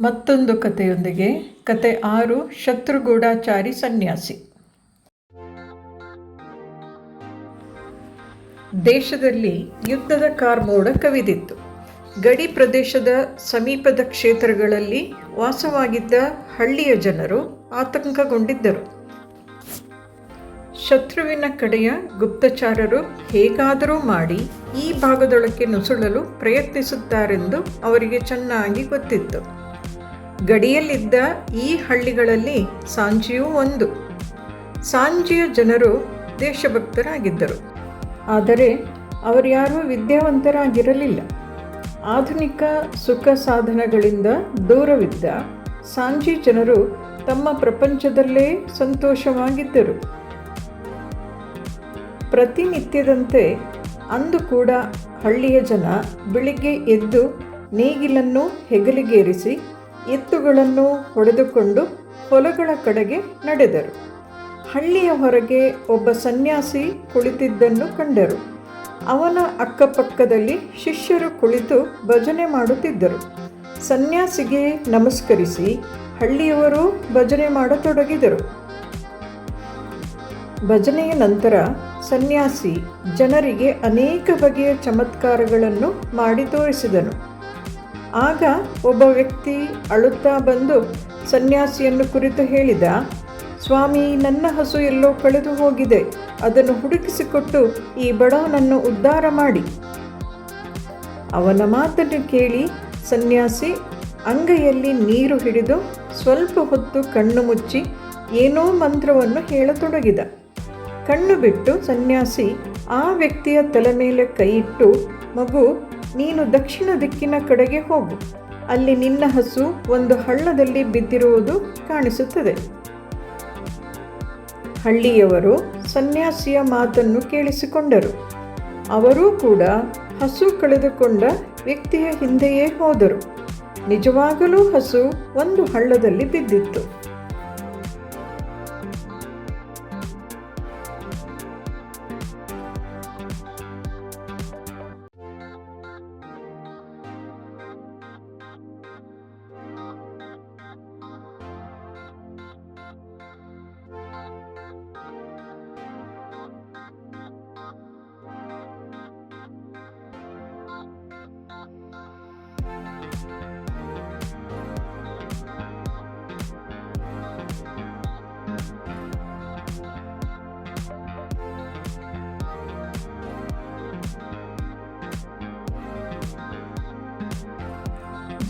ಮತ್ತೊಂದು ಕಥೆಯೊಂದಿಗೆ ಕತೆ 6 ಶತ್ರುಗೂಢಚಾರಿ ಸನ್ಯಾಸಿ. ದೇಶದಲ್ಲಿ ಯುದ್ಧದ ಕಾರ್ಮೋಡ ಕವಿದಿತ್ತು. ಗಡಿ ಪ್ರದೇಶದ ಸಮೀಪದ ಕ್ಷೇತ್ರಗಳಲ್ಲಿ ವಾಸವಾಗಿದ್ದ ಹಳ್ಳಿಯ ಜನರು ಆತಂಕಗೊಂಡಿದ್ದರು. ಶತ್ರುವಿನ ಕಡೆಯ ಗುಪ್ತಚಾರರು ಹೇಗಾದರೂ ಮಾಡಿ ಈ ಭಾಗದೊಳಕ್ಕೆ ನುಸುಳಲು ಪ್ರಯತ್ನಿಸುತ್ತಾರೆಂದು ಅವರಿಗೆ ಚೆನ್ನಾಗಿ ಗೊತ್ತಿತ್ತು. ಗಡಿಯಲ್ಲಿದ್ದ ಈ ಹಳ್ಳಿಗಳಲ್ಲಿ ಸಾಂಜಿಯೂ ಒಂದು. ಸಾಂಜಿಯ ಜನರು ದೇಶಭಕ್ತರಾಗಿದ್ದರು, ಆದರೆ ಅವರ್ಯಾರೂ ವಿದ್ಯಾವಂತರಾಗಿರಲಿಲ್ಲ. ಆಧುನಿಕ ಸುಖ ಸಾಧನಗಳಿಂದ ದೂರವಿದ್ದ ಸಾಂಜಿ ಜನರು ತಮ್ಮ ಪ್ರಪಂಚದಲ್ಲೇ ಸಂತೋಷವಾಗಿದ್ದರು. ಪ್ರತಿನಿತ್ಯದಂತೆ ಅಂದು ಕೂಡ ಹಳ್ಳಿಯ ಜನ ಬೆಳಿಗ್ಗೆ ಎದ್ದು ನೇಗಿಲನ್ನು ಹೆಗಲಿಗೇರಿಸಿ ಎತ್ತುಗಳನ್ನು ಹೊಡೆದುಕೊಂಡು ಹೊಲಗಳ ಕಡೆಗೆ ನಡೆದರು. ಹಳ್ಳಿಯ ಹೊರಗೆ ಒಬ್ಬ ಸನ್ಯಾಸಿ ಕುಳಿತಿದ್ದನ್ನು ಕಂಡರು. ಅವನ ಅಕ್ಕಪಕ್ಕದಲ್ಲಿ ಶಿಷ್ಯರು ಕುಳಿತು ಭಜನೆ ಮಾಡುತ್ತಿದ್ದರು. ಸನ್ಯಾಸಿಗೆ ನಮಸ್ಕರಿಸಿ ಹಳ್ಳಿಯವರು ಭಜನೆ ಮಾಡತೊಡಗಿದರು. ಭಜನೆಯ ನಂತರ ಸನ್ಯಾಸಿ ಜನರಿಗೆ ಅನೇಕ ಬಗೆಯ ಚಮತ್ಕಾರಗಳನ್ನು ಮಾಡಿ ತೋರಿಸಿದನು. ಆಗ ಒಬ್ಬ ವ್ಯಕ್ತಿ ಅಳುತ್ತಾ ಬಂದು ಸನ್ಯಾಸಿಯನ್ನು ಕುರಿತು ಹೇಳಿದ, ಸ್ವಾಮಿ, ನನ್ನ ಹಸು ಎಲ್ಲೋ ಕಳೆದು ಹೋಗಿದೆ, ಅದನ್ನು ಹುಡುಕಿಸಿಕೊಟ್ಟು ಈ ಬಡವನನ್ನು ಉದ್ಧಾರ ಮಾಡಿ. ಅವನ ಮಾತನ್ನು ಕೇಳಿ ಸನ್ಯಾಸಿ ಅಂಗೈಯಲ್ಲಿ ನೀರು ಹಿಡಿದು ಸ್ವಲ್ಪ ಹೊತ್ತು ಕಣ್ಣು ಮುಚ್ಚಿ ಏನೋ ಮಂತ್ರವನ್ನು ಹೇಳತೊಡಗಿದ. ಕಣ್ಣು ಬಿಟ್ಟು ಸನ್ಯಾಸಿ ಆ ವ್ಯಕ್ತಿಯ ತಲೆ ಮೇಲೆ ಕೈಯಿಟ್ಟು, ಮಗು, ನೀನು ದಕ್ಷಿಣ ದಿಕ್ಕಿನ ಕಡೆಗೆ ಹೋಗು, ಅಲ್ಲಿ ನಿನ್ನ ಹಸು ಒಂದು ಹಳ್ಳದಲ್ಲಿ ಬಿದ್ದಿರುವುದು ಕಾಣಿಸುತ್ತದೆ. ಹಳ್ಳಿಯವರು ಸನ್ಯಾಸಿಯ ಮಾತನ್ನು ಕೇಳಿಸಿಕೊಂಡರು. ಅವರೂ ಕೂಡ ಹಸು ಕಳೆದುಕೊಂಡ ವ್ಯಕ್ತಿಯ ಹಿಂದೆಯೇ ಹೋದರು. ನಿಜವಾಗಲೂ ಹಸು ಒಂದು ಹಳ್ಳದಲ್ಲಿ ಬಿದ್ದಿತ್ತು.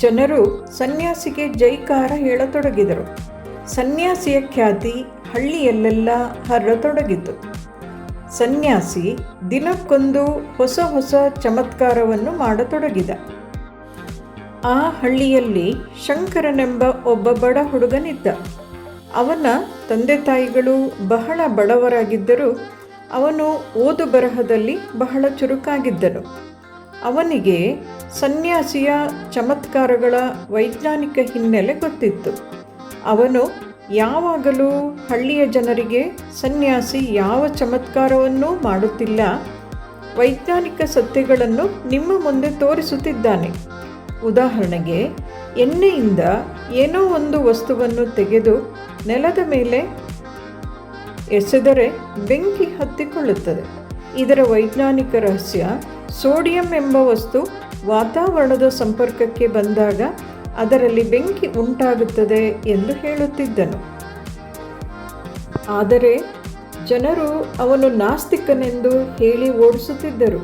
ಜನರು ಸನ್ಯಾಸಿಗೆ ಜೈಕಾರ ಹೇಳತೊಡಗಿದರು. ಸನ್ಯಾಸಿಯ ಖ್ಯಾತಿ ಹಳ್ಳಿಯಲ್ಲೆಲ್ಲ ಹರಡತೊಡಗಿತು. ಸನ್ಯಾಸಿ ದಿನಕ್ಕೊಂದು ಹೊಸ ಹೊಸ ಚಮತ್ಕಾರವನ್ನು ಮಾಡತೊಡಗಿದ. ಆ ಹಳ್ಳಿಯಲ್ಲಿ ಶಂಕರನೆಂಬ ಒಬ್ಬ ಬಡ ಹುಡುಗನಿದ್ದ. ಅವನ ತಂದೆ ತಾಯಿಗಳು ಬಹಳ ಬಡವರಾಗಿದ್ದರೂ ಅವನು ಓದು ಬರಹದಲ್ಲಿ ಬಹಳ ಚುರುಕಾಗಿದ್ದನು. ಅವನಿಗೆ ಸನ್ಯಾಸಿಯ ಚಮತ್ಕಾರಗಳ ವೈಜ್ಞಾನಿಕ ಹಿನ್ನೆಲೆ ಗೊತ್ತಿತ್ತು. ಅವನು ಯಾವಾಗಲೂ ಹಳ್ಳಿಯ ಜನರಿಗೆ ಸನ್ಯಾಸಿ ಯಾವ ಚಮತ್ಕಾರವನ್ನೂ ಮಾಡುತ್ತಿಲ್ಲ, ವೈಜ್ಞಾನಿಕ ಸತ್ಯಗಳನ್ನು ನಿಮ್ಮ ಮುಂದೆ ತೋರಿಸುತ್ತಿದ್ದಾನೆ. ಉದಾಹರಣೆಗೆ, ಎಣ್ಣೆಯಿಂದ ಏನೋ ಒಂದು ವಸ್ತುವನ್ನು ತೆಗೆದು ನೆಲದ ಮೇಲೆ ಎಸೆದರೆ ಬೆಂಕಿ ಹತ್ತಿಕೊಳ್ಳುತ್ತದೆ. ಇದರ ವೈಜ್ಞಾನಿಕ ರಹಸ್ಯ, ಸೋಡಿಯಂ ಎಂಬ ವಸ್ತು ವಾತಾವರಣದ ಸಂಪರ್ಕಕ್ಕೆ ಬಂದಾಗ ಅದರಲ್ಲಿ ಬೆಂಕಿ ಉಂಟಾಗುತ್ತದೆ ಎಂದು ಹೇಳುತ್ತಿದ್ದನು. ಆದರೆ ಜನರು ಅವನು ನಾಸ್ತಿಕನೆಂದು ಹೇಳಿ ಓಡಿಸುತ್ತಿದ್ದರು.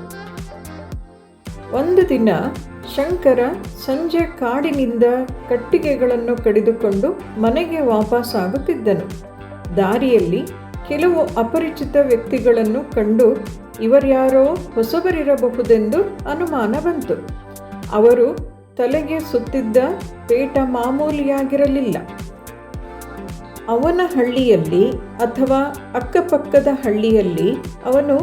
ಒಂದು ದಿನ ಶಂಕರ ಸಂಜೆ ಕಾಡಿನಿಂದ ಕಟ್ಟಿಗೆಗಳನ್ನು ಕಡಿದುಕೊಂಡು ಮನೆಗೆ ವಾಪಸ್ಸಾಗುತ್ತಿದ್ದನು. ದಾರಿಯಲ್ಲಿ ಕೆಲವು ಅಪರಿಚಿತ ವ್ಯಕ್ತಿಗಳನ್ನು ಕಂಡು ಇವರ್ಯಾರೋ ಹೊಸಬರಿರಬಹುದೆಂದು ಅನುಮಾನ ಬಂತು. ಅವರು ತಲೆಗೆ ಸುತ್ತಿದ್ದ ಪೇಟ ಮಾಮೂಲಿಯಾಗಿರಲಿಲ್ಲ. ಅವನ ಹಳ್ಳಿಯಲ್ಲಿ ಅಥವಾ ಅಕ್ಕಪಕ್ಕದ ಹಳ್ಳಿಯಲ್ಲಿ ಅವನು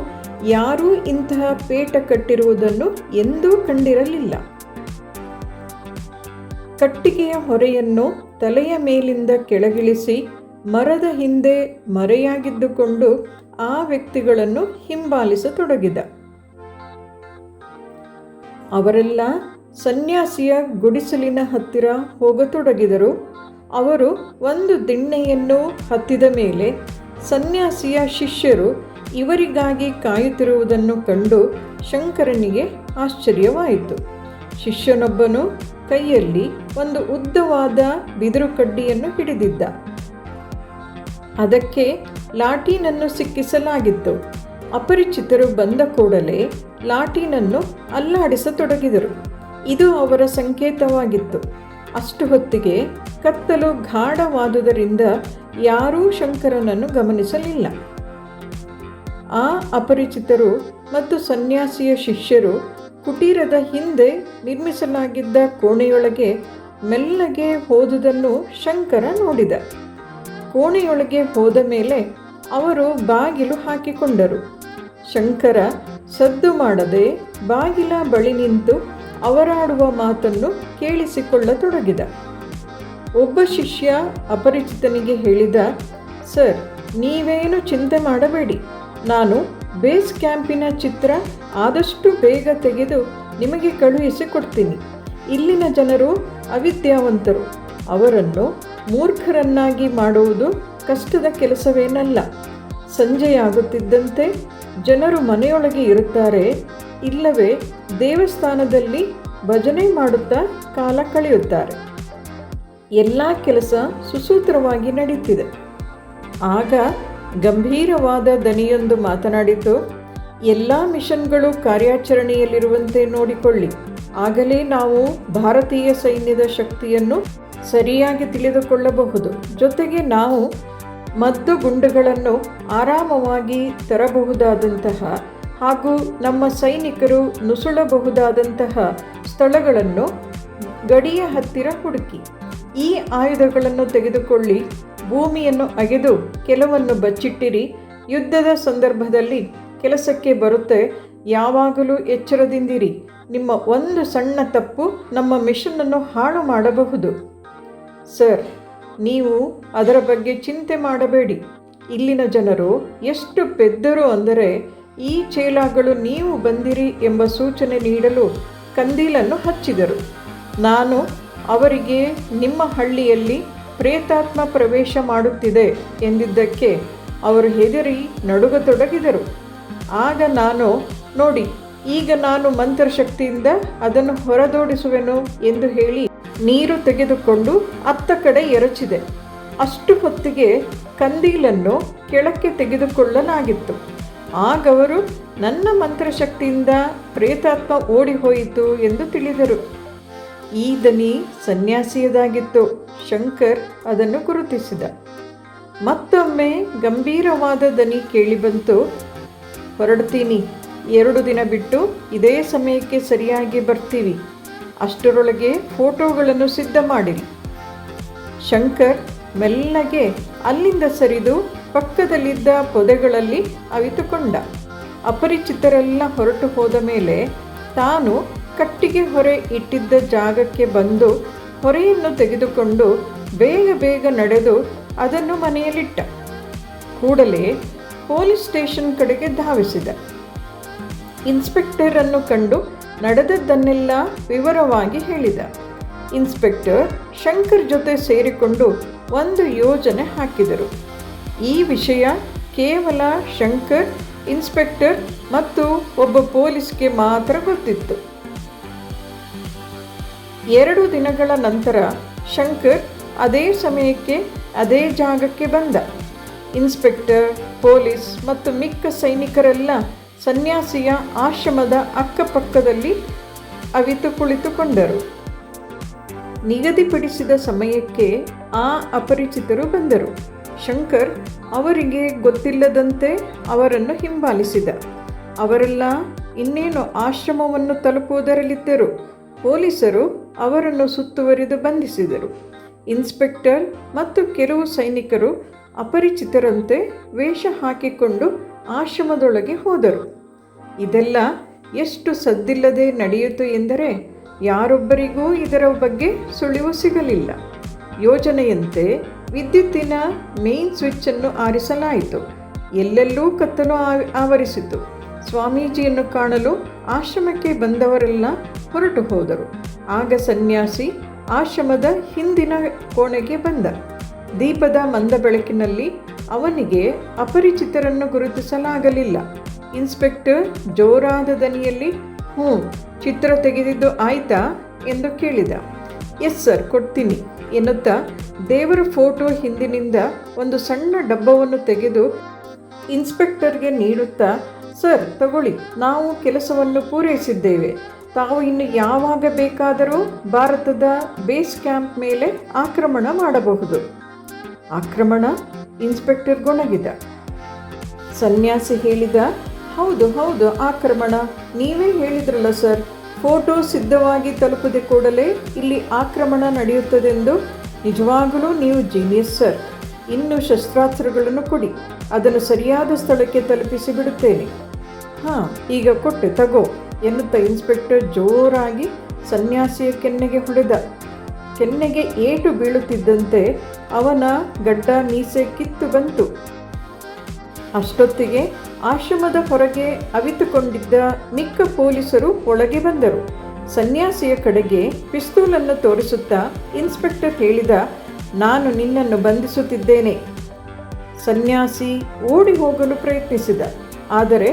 ಯಾರೂ ಇಂತಹ ಪೇಟ ಕಟ್ಟಿರುವುದನ್ನು ಎಂದೂ ಕಂಡಿರಲಿಲ್ಲ. ಕಟ್ಟಿಗೆಯ ಹೊರೆಯನ್ನು ತಲೆಯ ಮೇಲಿಂದ ಕೆಳಗಿಳಿಸಿ ಮರದ ಹಿಂದೆ ಮರೆಯಾಗಿದ್ದುಕೊಂಡು ಆ ವ್ಯಕ್ತಿಗಳನ್ನು ಹಿಂಬಾಲಿಸತೊಡಗಿದ. ಅವರೆಲ್ಲ ಸನ್ಯಾಸಿಯ ಗುಡಿಸಲಿನ ಹತ್ತಿರ ಹೋಗತೊಡಗಿದರು. ಅವರು ಒಂದು ದಿಣ್ಣೆಯನ್ನು ಹತ್ತಿದ ಮೇಲೆ ಸನ್ಯಾಸಿಯ ಶಿಷ್ಯರು ಇವರಿಗಾಗಿ ಕಾಯುತ್ತಿರುವುದನ್ನು ಕಂಡು ಶಂಕರನಿಗೆ ಆಶ್ಚರ್ಯವಾಯಿತು. ಶಿಷ್ಯನೊಬ್ಬನು ಕೈಯಲ್ಲಿ ಒಂದು ಉದ್ದವಾದ ಬಿದಿರು ಕಡ್ಡಿಯನ್ನು ಹಿಡಿದಿದ್ದ. ಅದಕ್ಕೆ ಲಾಠೀನನ್ನು ಸಿಕ್ಕಿಸಲಾಗಿತ್ತು. ಅಪರಿಚಿತರು ಬಂದ ಕೂಡಲೇ ಲಾಠೀನನ್ನು ಅಲ್ಲಾಡಿಸತೊಡಗಿದರು. ಇದು ಅವರ ಸಂಕೇತವಾಗಿತ್ತು. ಅಷ್ಟು ಹೊತ್ತಿಗೆ ಕತ್ತಲು ಗಾಢವಾದುದರಿಂದ ಯಾರೂ ಶಂಕರನನ್ನು ಗಮನಿಸಲಿಲ್ಲ. ಆ ಅಪರಿಚಿತರು ಮತ್ತು ಸನ್ಯಾಸಿಯ ಶಿಷ್ಯರು ಕುಟೀರದ ಹಿಂದೆ ನಿರ್ಮಿಸಲಾಗಿದ್ದ ಕೋಣೆಯೊಳಗೆ ಮೆಲ್ಲಗೆ ಹೋದುದನ್ನು ಶಂಕರ ನೋಡಿದ. ಕೋಣೆಯೊಳಗೆ ಹೋದ ಮೇಲೆ ಅವರು ಬಾಗಿಲು ಹಾಕಿಕೊಂಡರು. ಶಂಕರ ಸದ್ದು ಮಾಡದೆ ಬಾಗಿಲ ಬಳಿ ನಿಂತು ಅವರಾಡುವ ಮಾತನ್ನು ಕೇಳಿಸಿಕೊಳ್ಳತೊಡಗಿದ. ಒಬ್ಬ ಶಿಷ್ಯ ಅಪರಿಚಿತನಿಗೆ ಹೇಳಿದ, ಸರ್, ನೀವೇನು ಚಿಂತೆ ಮಾಡಬೇಡಿ. ನಾನು ಬೇಸ್ ಕ್ಯಾಂಪಿನ ಚಿತ್ರ ಆದಷ್ಟು ಬೇಗ ತೆಗೆದು ನಿಮಗೆ ಕಳುಹಿಸಿಕೊಡ್ತೀನಿ. ಇಲ್ಲಿನ ಜನರು ಅವಿದ್ಯಾವಂತರು. ಅವರನ್ನು ಮೂರ್ಖರನ್ನಾಗಿ ಮಾಡುವುದು ಕಷ್ಟದ ಕೆಲಸವೇನಲ್ಲ. ಸಂಜೆಯಾಗುತ್ತಿದ್ದಂತೆ ಜನರು ಮನೆಯೊಳಗೆ ಇರುತ್ತಾರೆ, ಇಲ್ಲವೇ ದೇವಸ್ಥಾನದಲ್ಲಿ ಭಜನೆ ಮಾಡುತ್ತಾ ಕಾಲ ಕಳೆಯುತ್ತಾರೆ. ಎಲ್ಲ ಕೆಲಸ ಸುಸೂತ್ರವಾಗಿ ನಡೀತಿದೆ. ಆಗ ಗಂಭೀರವಾದ ದನಿಯೊಂದು ಮಾತನಾಡಿತು, ಎಲ್ಲ ಮಿಷನ್ಗಳು ಕಾರ್ಯಾಚರಣೆಯಲ್ಲಿರುವಂತೆ ನೋಡಿಕೊಳ್ಳಿ. ಆಗಲೇ ನಾವು ಭಾರತೀಯ ಸೈನ್ಯದ ಶಕ್ತಿಯನ್ನು ಸರಿಯಾಗಿ ತಿಳಿದುಕೊಳ್ಳಬಹುದು. ಜೊತೆಗೆ ನಾವು ಮದ್ದು ಗುಂಡುಗಳನ್ನು ಆರಾಮವಾಗಿ ತರಬಹುದಾದಂತಹ ಹಾಗೂ ನಮ್ಮ ಸೈನಿಕರು ನುಸುಳಬಹುದಾದಂತಹ ಸ್ಥಳಗಳನ್ನು ಗಡಿಯ ಹತ್ತಿರ ಹುಡುಕಿ ಈ ಆಯುಧಗಳನ್ನು ತೆಗೆದುಕೊಳ್ಳಿ. ಭೂಮಿಯನ್ನು ಅಗೆದು ಕೆಲವನ್ನು ಬಚ್ಚಿಟ್ಟಿರಿ. ಯುದ್ಧದ ಸಂದರ್ಭದಲ್ಲಿ ಕೆಲಸಕ್ಕೆ ಬರುತ್ತೆ. ಯಾವಾಗಲೂ ಎಚ್ಚರದಿಂದಿರಿ. ನಿಮ್ಮ ಒಂದು ಸಣ್ಣ ತಪ್ಪು ನಮ್ಮ ಮಿಷನನ್ನು ಹಾಳು ಮಾಡಬಹುದು. ಸರ್, ನೀವು ಅದರ ಬಗ್ಗೆ ಚಿಂತೆ ಮಾಡಬೇಡಿ. ಇಲ್ಲಿನ ಜನರು ಎಷ್ಟು ಪೆದ್ದರು ಅಂದರೆ ಈ ಚೇಲಾಗಳು ನೀವು ಬಂದಿರಿ ಎಂಬ ಸೂಚನೆ ನೀಡಲು ಕಂದೀಲನ್ನು ಹಚ್ಚಿದರು. ನಾನು ಅವರಿಗೆ ನಿಮ್ಮ ಹಳ್ಳಿಯಲ್ಲಿ ಪ್ರೇತಾತ್ಮ ಪ್ರವೇಶ ಮಾಡುತ್ತಿದೆ ಎಂದಿದ್ದಕ್ಕೆ ಅವರು ಹೆದರಿ ನಡುಗತೊಡಗಿದರು. ಆಗ ನಾನು, ನೋಡಿ, ಈಗ ನಾನು ಮಂತ್ರಶಕ್ತಿಯಿಂದ ಅದನ್ನು ಹೊರದೋಡಿಸುವೆನು ಎಂದು ಹೇಳಿ ನೀರು ತೆಗೆದುಕೊಂಡು ಅತ್ತ ಕಡೆ ಎರಚಿದೆ. ಅಷ್ಟು ಹೊತ್ತಿಗೆ ಕಂದೀಲನ್ನು ಕೆಳಕ್ಕೆ ತೆಗೆದುಕೊಳ್ಳಲಾಗಿತ್ತು. ಆಗವರು ನನ್ನ ಮಂತ್ರಶಕ್ತಿಯಿಂದ ಪ್ರೇತಾತ್ಮ ಓಡಿ ಹೋಯಿತು ಎಂದು ತಿಳಿದರು. ಈ ದನಿ ಸನ್ಯಾಸಿಯದಾಗಿತ್ತು. ಶಂಕರ್ ಅದನ್ನು ಗುರುತಿಸಿದ. ಮತ್ತೊಮ್ಮೆ ಗಂಭೀರವಾದ ದನಿ ಕೇಳಿಬಂತು. ಹೊರಡ್ತೀನಿ. 2 ದಿನ ಬಿಟ್ಟು ಇದೇ ಸಮಯಕ್ಕೆ ಸರಿಯಾಗಿ ಬರ್ತೀವಿ. ಅಷ್ಟರೊಳಗೆ ಫೋಟೋಗಳನ್ನು ಸಿದ್ಧ ಮಾಡಿರಿ. ಶಂಕರ್ ಮೆಲ್ಲಗೆ ಅಲ್ಲಿಂದ ಸರಿದು ಪಕ್ಕದಲ್ಲಿದ್ದ ಪೊದೆಗಳಲ್ಲಿ ಅವಿತುಕೊಂಡ. ಅಪರಿಚಿತರೆಲ್ಲ ಹೊರಟು ಹೋದ ಮೇಲೆ ತಾನು ಕಟ್ಟಿಗೆ ಹೊರೆ ಇಟ್ಟಿದ್ದ ಜಾಗಕ್ಕೆ ಬಂದು ಹೊರೆಯನ್ನು ತೆಗೆದುಕೊಂಡು ಬೇಗ ಬೇಗ ನಡೆದು ಅದನ್ನು ಮನೆಯಲ್ಲಿಟ್ಟ. ಕೂಡಲೇ ಪೊಲೀಸ್ ಸ್ಟೇಷನ್ ಕಡೆಗೆ ಧಾವಿಸಿದ. ಇನ್ಸ್ಪೆಕ್ಟರ್ ಅನ್ನು ಕಂಡು ನಡೆದದ್ದನ್ನೆಲ್ಲ ವಿವರವಾಗಿ ಹೇಳಿದ. ಇನ್ಸ್ಪೆಕ್ಟರ್ ಶಂಕರ್ ಜೊತೆ ಸೇರಿಕೊಂಡು ಒಂದು ಯೋಜನೆ ಹಾಕಿದರು. ಈ ವಿಷಯ ಕೇವಲ ಶಂಕರ್, ಇನ್ಸ್ಪೆಕ್ಟರ್ ಮತ್ತು ಒಬ್ಬ ಪೊಲೀಸ್ಗೆ ಮಾತ್ರ ಗೊತ್ತಿತ್ತು. 2 ದಿನಗಳ ನಂತರ ಶಂಕರ್ ಅದೇ ಸಮಯಕ್ಕೆ ಅದೇ ಜಾಗಕ್ಕೆ ಬಂದ. ಇನ್ಸ್ಪೆಕ್ಟರ್, ಪೊಲೀಸ್ ಮತ್ತು ಮಿಕ್ಕ ಸೈನಿಕರೆಲ್ಲ ಸನ್ಯಾಸಿಯ ಆಶ್ರಮದ ಅಕ್ಕಪಕ್ಕದಲ್ಲಿ ಅವಿತು ಕುಳಿತುಕೊಂಡರು. ನಿಗದಿಪಡಿಸಿದ ಸಮಯಕ್ಕೆ ಆ ಅಪರಿಚಿತರು ಬಂದರು. ಶಂಕರ್ ಅವರಿಗೆ ಗೊತ್ತಿಲ್ಲದಂತೆ ಅವರನ್ನು ಹಿಂಬಾಲಿಸಿದ. ಅವರೆಲ್ಲ ಇನ್ನೇನು ಆಶ್ರಮವನ್ನು ತಲುಪುವುದರಲ್ಲಿದ್ದರು. ಪೊಲೀಸರು ಅವರನ್ನು ಸುತ್ತುವರಿದು ಬಂಧಿಸಿದರು. ಇನ್ಸ್ಪೆಕ್ಟರ್ ಮತ್ತು ಕೆಲವು ಸೈನಿಕರು ಅಪರಿಚಿತರಂತೆ ವೇಷ ಹಾಕಿಕೊಂಡು ಆಶ್ರಮದೊಳಗೆ ಹೋದರು. ಇದೆಲ್ಲ ಎಷ್ಟು ಸದ್ದಿಲ್ಲದೆ ನಡೆಯಿತು ಎಂದರೆ ಯಾರೊಬ್ಬರಿಗೂ ಇದರ ಬಗ್ಗೆ ಸುಳಿವು ಸಿಗಲಿಲ್ಲ. ಯೋಜನೆಯಂತೆ ವಿದ್ಯುತ್ತಿನ ಮೇನ್ ಸ್ವಿಚ್ಚನ್ನು ಆರಿಸಲಾಯಿತು. ಎಲ್ಲೆಲ್ಲೂ ಕತ್ತಲು ಆವರಿಸಿತು. ಸ್ವಾಮೀಜಿಯನ್ನು ಕಾಣಲು ಆಶ್ರಮಕ್ಕೆ ಬಂದವರೆಲ್ಲ ಹೊರಟು ಹೋದರು. ಆಗ ಸನ್ಯಾಸಿ ಆಶ್ರಮದ ಹಿಂದಿನ ಕೋಣೆಗೆ ಬಂದ. ದೀಪದ ಮಂದ ಬೆಳಕಿನಲ್ಲಿ ಅವನಿಗೆ ಅಪರಿಚಿತರನ್ನು ಗುರುತಿಸಲಾಗಲಿಲ್ಲ. ಇನ್ಸ್ಪೆಕ್ಟರ್ ಜೋರಾದ ದನಿಯಲ್ಲಿ, ಚಿತ್ರ ತೆಗೆದಿದ್ದು ಆಯ್ತಾ ಎಂದು ಕೇಳಿದ. ಎಸ್ ಸರ್, ಕೊಡ್ತೀನಿ ಎನ್ನುತ್ತಾ ದೇವರ ಫೋಟೋ ಹಿಂದಿನಿಂದ ಒಂದು ಸಣ್ಣ ಡಬ್ಬವನ್ನು ತೆಗೆದು ಇನ್ಸ್ಪೆಕ್ಟರ್ಗೆ ನೀಡುತ್ತಾ, ಸರ್ ತಗೊಳ್ಳಿ, ನಾವು ಕೆಲಸವನ್ನು ಪೂರೈಸಿದ್ದೇವೆ. ತಾವು ಇನ್ನು ಯಾವಾಗ ಬೇಕಾದರೂ ಭಾರತದ ಬೇಸ್ ಕ್ಯಾಂಪ್ ಮೇಲೆ ಆಕ್ರಮಣ ಮಾಡಬಹುದು. ಆಕ್ರಮಣ? ಇನ್ಸ್ಪೆಕ್ಟರ್ ಗೊಣಗಿದ. ಸನ್ಯಾಸಿ ಹೇಳಿದ, ಹೌದು ಹೌದು, ಆಕ್ರಮಣ. ನೀವೇ ಹೇಳಿದ್ರಲ್ಲ ಸರ್, ಫೋಟೋ ಸಿದ್ಧವಾಗಿ ತಲುಪದೆ ಕೂಡಲೇ ಇಲ್ಲಿ ಆಕ್ರಮಣ ನಡೆಯುತ್ತದೆಂದು. ನಿಜವಾಗಲೂ ನೀವು ಜೀನಿಯಸ್ ಸರ್. ಇನ್ನು ಶಸ್ತ್ರಾಸ್ತ್ರಗಳನ್ನು ಕೊಡಿ, ಅದನ್ನು ಸರಿಯಾದ ಸ್ಥಳಕ್ಕೆ ತಲುಪಿಸಿ ಬಿಡುತ್ತೇನೆ. ಈಗ ಕೊಟ್ಟೆ ತಗೋ ಎನ್ನುತ್ತಾ ಇನ್ಸ್ಪೆಕ್ಟರ್ ಜೋರಾಗಿ ಸನ್ಯಾಸಿಯ ಕೆನ್ನೆಗೆ ಹೊಡೆದ. ಕೆನ್ನೆಗೆ ಏಟು ಬೀಳುತ್ತಿದ್ದಂತೆ ಅವನ ಗಡ್ಡ ಮೀಸೆ ಕಿತ್ತು ಬಂತು. ಅಷ್ಟೊತ್ತಿಗೆ ಆಶ್ರಮದ ಹೊರಗೆ ಅವಿತುಕೊಂಡಿದ್ದ ಮಿಕ್ಕ ಪೊಲೀಸರು ಒಳಗೆ ಬಂದರು. ಸನ್ಯಾಸಿಯ ಕಡೆಗೆ ಪಿಸ್ತೂಲನ್ನು ತೋರಿಸುತ್ತಾ ಇನ್ಸ್ಪೆಕ್ಟರ್ ಹೇಳಿದ, ನಾನು ನಿನ್ನನ್ನು ಬಂಧಿಸುತ್ತಿದ್ದೇನೆ. ಸನ್ಯಾಸಿ ಓಡಿ ಹೋಗಲು ಪ್ರಯತ್ನಿಸಿದ. ಆದರೆ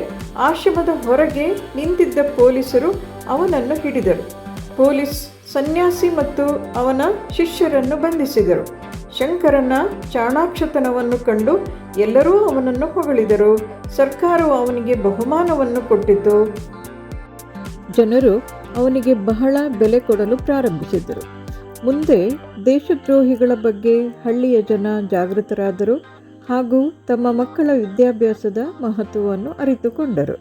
ಆಶ್ರಮದ ಹೊರಗೆ ನಿಂತಿದ್ದ ಪೊಲೀಸರು ಅವನನ್ನು ಹಿಡಿದರು. ಪೊಲೀಸ್ ಸನ್ಯಾಸಿ ಮತ್ತು ಅವನ ಶಿಷ್ಯರನ್ನು ಬಂಧಿಸಿದರು. ಶಂಕರನ ಚಾಣಾಕ್ಷತನವನ್ನು ಕಂಡು ಎಲ್ಲರೂ ಅವನನ್ನು ಹೊಗಳಿದರು. ಸರ್ಕಾರವು ಅವನಿಗೆ ಬಹುಮಾನವನ್ನು ಕೊಟ್ಟಿತು. ಜನರು ಅವನಿಗೆ ಬಹಳ ಬೆಲೆ ಕೊಡಲು ಪ್ರಾರಂಭಿಸಿದರು. ಮುಂದೆ ದೇಶದ್ರೋಹಿಗಳ ಬಗ್ಗೆ ಹಳ್ಳಿಯ ಜನ ಜಾಗೃತರಾದರು ಹಾಗೂ ತಮ್ಮ ಮಕ್ಕಳ ವಿದ್ಯಾಭ್ಯಾಸದ ಮಹತ್ವವನ್ನು ಅರಿತುಕೊಂಡರು.